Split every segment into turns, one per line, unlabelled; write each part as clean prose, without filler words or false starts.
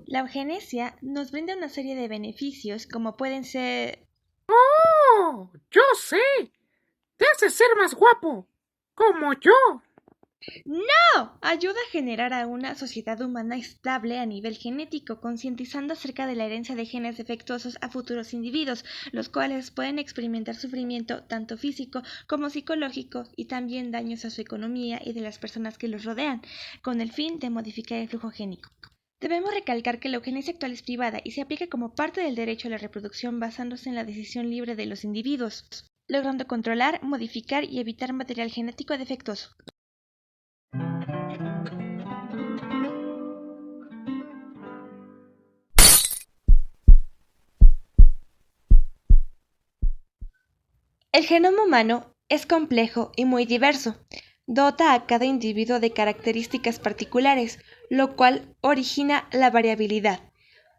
La eugenesia nos brinda una serie de beneficios como pueden ser...
¡Oh! Yo sé. Te hace ser más guapo. Como yo.
¡No! Ayuda a generar a una sociedad humana estable a nivel genético, concientizando acerca de la herencia de genes defectuosos a futuros individuos, los cuales pueden experimentar sufrimiento tanto físico como psicológico y también daños a su economía y de las personas que los rodean, con el fin de modificar el flujo génico. Debemos recalcar que la eugenesia actual es privada y se aplica como parte del derecho a la reproducción basándose en la decisión libre de los individuos, logrando controlar, modificar y evitar material genético defectuoso. El genoma humano es complejo y muy diverso. Dota a cada individuo de características particulares, lo cual origina la variabilidad,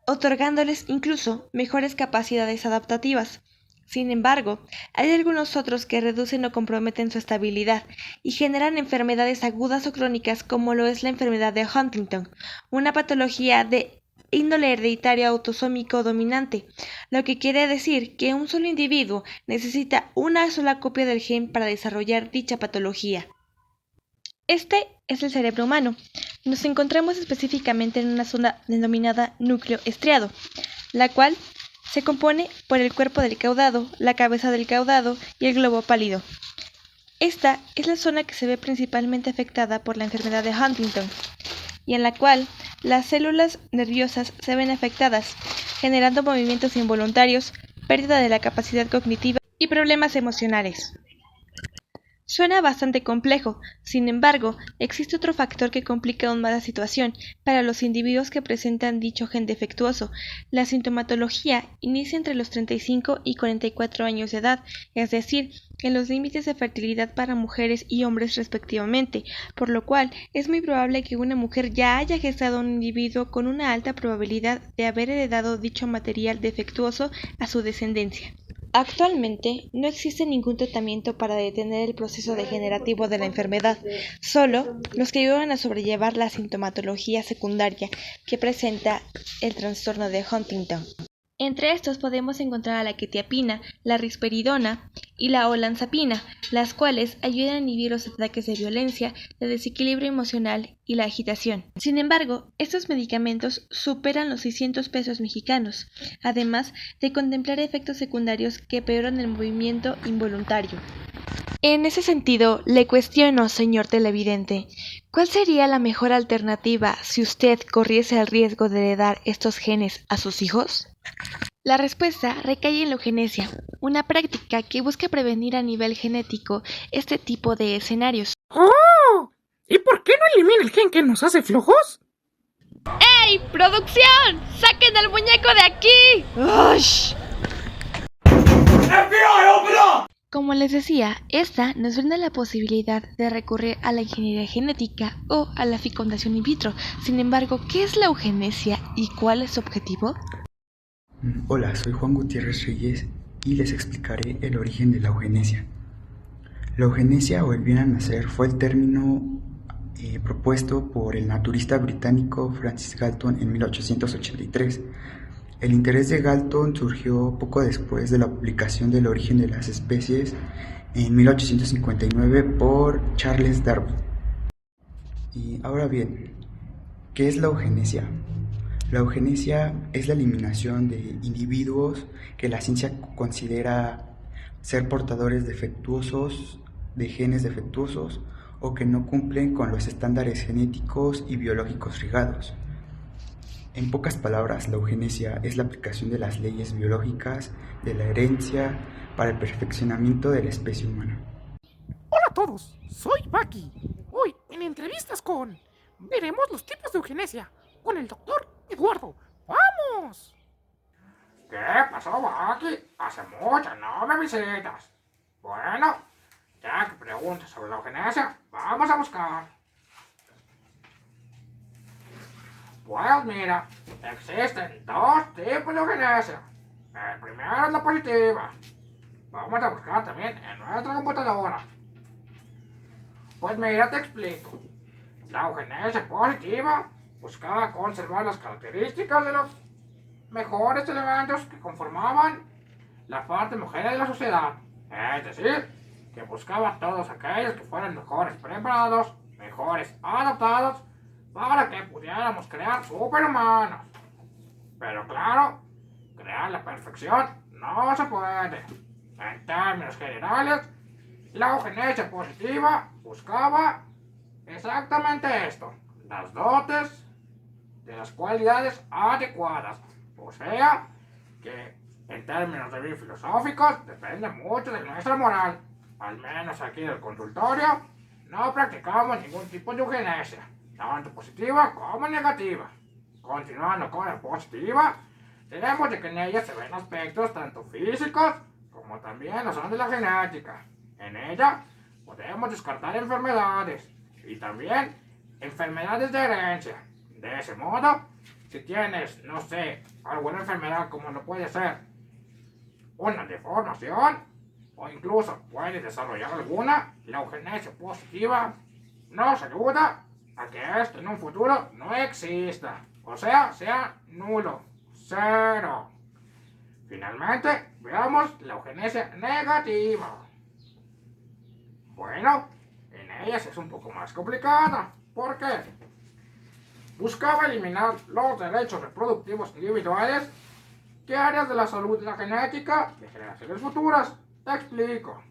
otorgándoles incluso mejores capacidades adaptativas. Sin embargo, hay algunos otros que reducen o comprometen su estabilidad y generan enfermedades agudas o crónicas como lo es la enfermedad de Huntington, una patología de índole hereditario autosómico dominante, lo que quiere decir que un solo individuo necesita una sola copia del gen para desarrollar dicha patología. Este es el cerebro humano. Nos encontramos específicamente en una zona denominada núcleo estriado, la cual se compone por el cuerpo del caudado, la cabeza del caudado y el globo pálido. Esta es la zona que se ve principalmente afectada por la enfermedad de Huntington y en la cual las células nerviosas se ven afectadas, generando movimientos involuntarios, pérdida de la capacidad cognitiva y problemas emocionales. Suena bastante complejo, sin embargo, existe otro factor que complica aún más la situación para los individuos que presentan dicho gen defectuoso. La sintomatología inicia entre los 35 y 44 años de edad, es decir, en los límites de fertilidad para mujeres y hombres respectivamente, por lo cual es muy probable que una mujer ya haya gestado a un individuo con una alta probabilidad de haber heredado dicho material defectuoso a su descendencia. Actualmente no existe ningún tratamiento para detener el proceso degenerativo de la enfermedad, solo los que ayudan a sobrellevar la sintomatología secundaria que presenta el trastorno de Huntington. Entre estos podemos encontrar a la quetiapina, la risperidona y la olanzapina, las cuales ayudan a inhibir los ataques de violencia, el desequilibrio emocional y la agitación. Sin embargo, estos medicamentos superan los 600 pesos mexicanos, además de contemplar efectos secundarios que empeoran el movimiento involuntario. En ese sentido, le cuestiono, señor televidente, ¿cuál sería la mejor alternativa si usted corriese el riesgo de heredar estos genes a sus hijos? La respuesta recae en la eugenesia, una práctica que busca prevenir a nivel genético este tipo de escenarios.
¡Oh! ¿Y por qué no elimina el gen que nos hace flojos?
¡Hey, producción! ¡Saquen al muñeco de aquí! ¡Ush! Como les decía, esta nos brinda la posibilidad de recurrir a la ingeniería genética o a la fecundación in vitro. Sin embargo, ¿qué es la eugenesia y cuál es su objetivo?
Hola, soy Juan Gutiérrez Reyes y les explicaré el origen de la eugenesia. La eugenesia o el bien a nacer fue el término propuesto por el naturista británico Francis Galton en 1883. El interés de Galton surgió poco después de la publicación del origen de las especies en 1859 por Charles Darwin. Y ahora bien, ¿qué es la eugenesia? La eugenesia es la eliminación de individuos que la ciencia considera ser portadores defectuosos de genes defectuosos o que no cumplen con los estándares genéticos y biológicos fijados. En pocas palabras, la eugenesia es la aplicación de las leyes biológicas de la herencia para el perfeccionamiento de la especie humana.
Hola a todos, soy Baki. Hoy en entrevistas veremos los tipos de eugenesia con el doctor Eduardo. ¡Vamos! ¿Qué pasó, Baki? Hace mucho no me visitas. Bueno, ya que preguntas sobre la eugenesia, vamos a buscar. Pues mira, existen dos tipos de eugenesia. El primero es la positiva. Vamos a buscar también en nuestra computadora. Pues mira, te explico. La eugenesia positiva buscaba conservar las características de los mejores elementos que conformaban la parte homogénea de la sociedad. Es decir, que buscaba a todos aquellos que fueran mejores preparados, mejores adaptados, para que pudiéramos crear superhumanos. Pero claro, crear la perfección no se puede. En términos generales, la eugenesia positiva buscaba exactamente esto: las dotes de las cualidades adecuadas. O sea, que en términos de bien filosóficos depende mucho de nuestra moral. Al menos aquí en el consultorio no practicamos ningún tipo de eugenesia, tanto positiva como negativa. Continuando con la positiva, tenemos de que en ella se ven aspectos tanto físicos como también lo son de la genética. En ella podemos descartar enfermedades y también enfermedades de herencia. De ese modo, si tienes, no sé, alguna enfermedad como lo puede ser una deformación o incluso puedes desarrollar alguna, la eugenesia positiva nos ayuda a que esto en un futuro no exista. O sea nulo, cero. Finalmente, veamos la eugenesia negativa. Bueno, en ella es un poco más complicada. ¿Por qué? Buscaba eliminar los derechos reproductivos individuales que áreas de la salud y la genética de generaciones futuras. Te explico.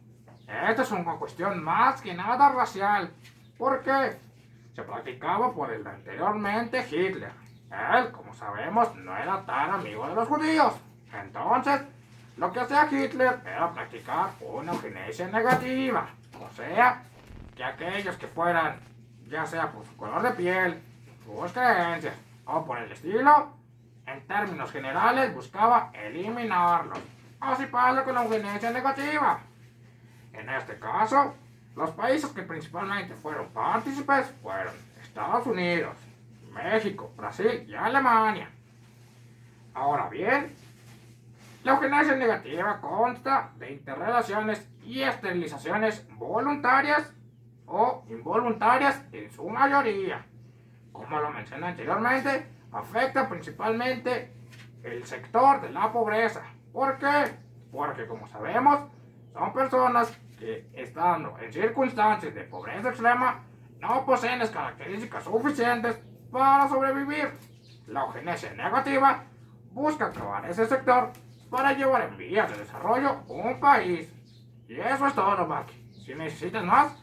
Esta es una cuestión más que nada racial. ¿Por qué? Se practicaba por el anteriormente Hitler. Él, como sabemos, no era tan amigo de los judíos. Entonces, lo que hacía Hitler era practicar una eugenesia negativa. O sea, que aquellos que fueran, ya sea por su color de piel, sus creencias o por el estilo, en términos generales buscaba eliminarlos. Así pasa con la eugenesia negativa. En este caso, los países que principalmente fueron partícipes fueron Estados Unidos, México, Brasil y Alemania. Ahora bien, la eugenesia negativa consta de interrelaciones y esterilizaciones voluntarias o involuntarias en su mayoría. Como lo mencioné anteriormente, afecta principalmente el sector de la pobreza. ¿Por qué? Porque, como sabemos, son personas que, estando en circunstancias de pobreza extrema, no poseen las características suficientes para sobrevivir. La eugenesia negativa busca acabar ese sector para llevar en vías de desarrollo un país. Y eso es todo, Maki. Si necesitas más,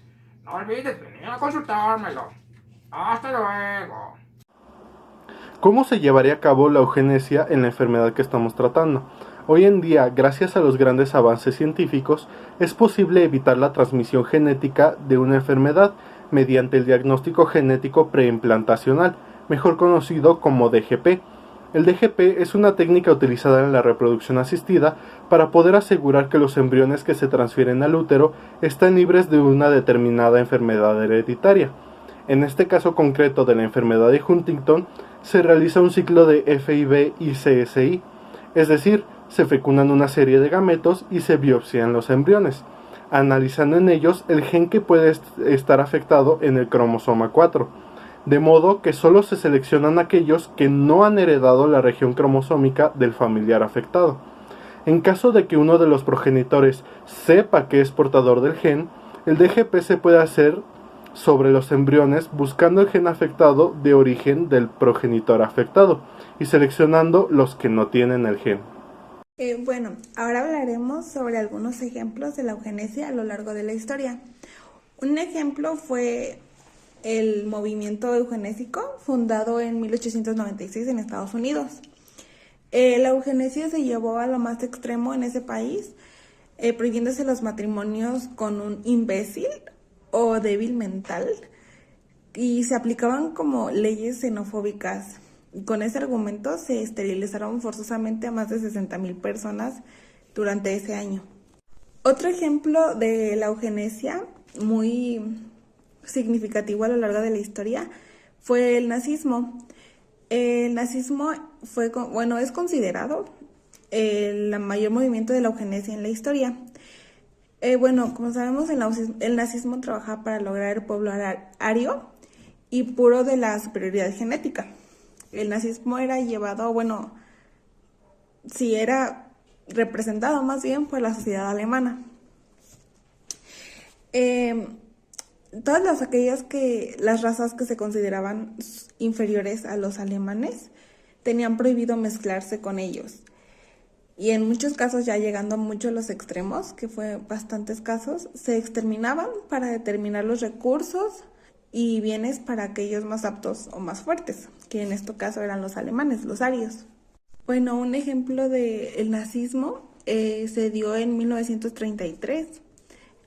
no olvides venir a consultármelo. Hasta luego.
¿Cómo se llevaría a cabo la eugenesia en la enfermedad que estamos tratando? Hoy en día, gracias a los grandes avances científicos, es posible evitar la transmisión genética de una enfermedad mediante el diagnóstico genético preimplantacional, mejor conocido como DGP. El DGP es una técnica utilizada en la reproducción asistida para poder asegurar que los embriones que se transfieren al útero están libres de una determinada enfermedad hereditaria. En este caso concreto de la enfermedad de Huntington, se realiza un ciclo de FIV y CSI, es decir, se fecundan una serie de gametos y se biopsian los embriones, analizando en ellos el gen que puede estar afectado en el cromosoma 4, de modo que solo se seleccionan aquellos que no han heredado la región cromosómica del familiar afectado. En caso de que uno de los progenitores sepa que es portador del gen, el DGP se puede hacer sobre los embriones buscando el gen afectado de origen del progenitor afectado y seleccionando los que no tienen el gen.
Bueno, ahora hablaremos sobre algunos ejemplos de la eugenesia a lo largo de la historia. Un ejemplo fue el movimiento eugenésico fundado en 1896 en Estados Unidos. La eugenesia se llevó a lo más extremo en ese país, prohibiéndose los matrimonios con un imbécil o débil mental, y se aplicaban como leyes xenofóbicas. Con ese argumento se esterilizaron forzosamente a más de 60,000 personas durante ese año. Otro ejemplo de la eugenesia muy significativo a lo largo de la historia fue el nazismo. El nazismo es considerado el mayor movimiento de la eugenesia en la historia. Como sabemos, el nazismo trabajaba para lograr el pueblo ario y puro de la superioridad genética. El nazismo era llevado, bueno, sí era representado más bien por la sociedad alemana. Todas las razas que se consideraban inferiores a los alemanes tenían prohibido mezclarse con ellos. Y en muchos casos, ya llegando mucho a los extremos, que fue bastantes casos, se exterminaban para determinar los recursos y bienes para aquellos más aptos o más fuertes, que en este caso eran los alemanes, los arios. Bueno, un ejemplo del nazismo se dio en 1933,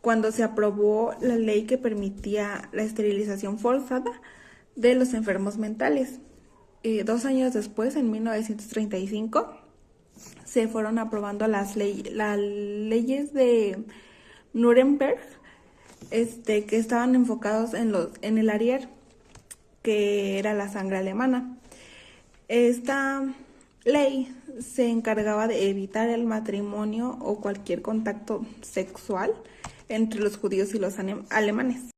cuando se aprobó la ley que permitía la esterilización forzada de los enfermos mentales. 2 años después, en 1935, se fueron aprobando las leyes de Nuremberg, que estaban enfocados en el Arier, que era la sangre alemana. Esta ley se encargaba de evitar el matrimonio o cualquier contacto sexual entre los judíos y los alemanes.